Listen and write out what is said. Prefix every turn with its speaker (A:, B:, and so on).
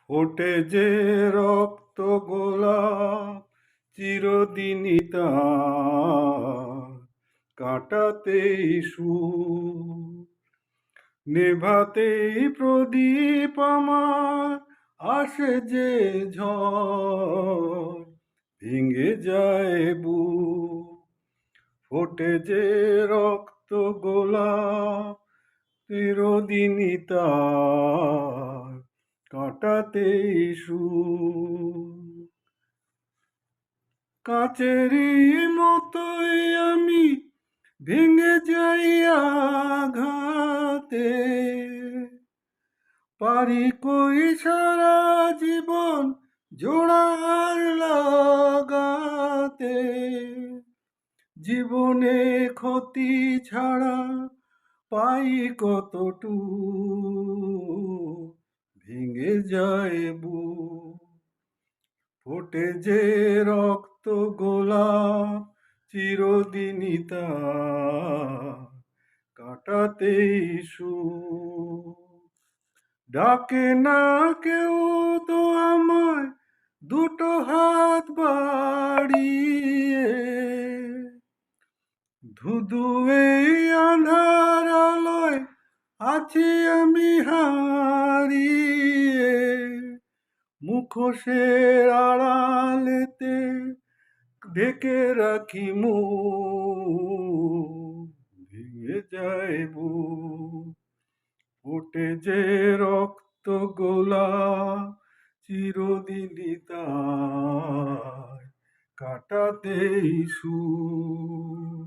A: ফোটে যে রক্ত গোলাপ চিরদিনই তার কাটাতেই সুর, নেভাতেই প্রদীপ আমার আসে যে ঝড় ভেঙে যায় বুক। ফোটে যে রক্ত গোলাপ চিরদিনই তার কাটাতেই সুর, কাচেরই মতোই আমি ভেঙে যাই আঘাতে, পারি কই সারা জীবন জোড়ার লাগাতে। জীবনে ক্ষতি ছাড়া পাই কতটুকু, ভেঙে যায় বুক। ফোটে যে রক্ত গোলাপ চিরদিনই তার কাটাতেই সুর, ডাকে না কেউ তো আমায় দুটো হাত বাড়িয়ে, ধুধু এই আঁধার আলোয় আছি আমি হারিয়ে। মুখোশের আড়ালেতে ঢেকে রাখি মুখ, ভেঙে যায় বুক। ফোটে যে রক্ত গোলাপ চিরদিনই তার কাটাতেই সুর।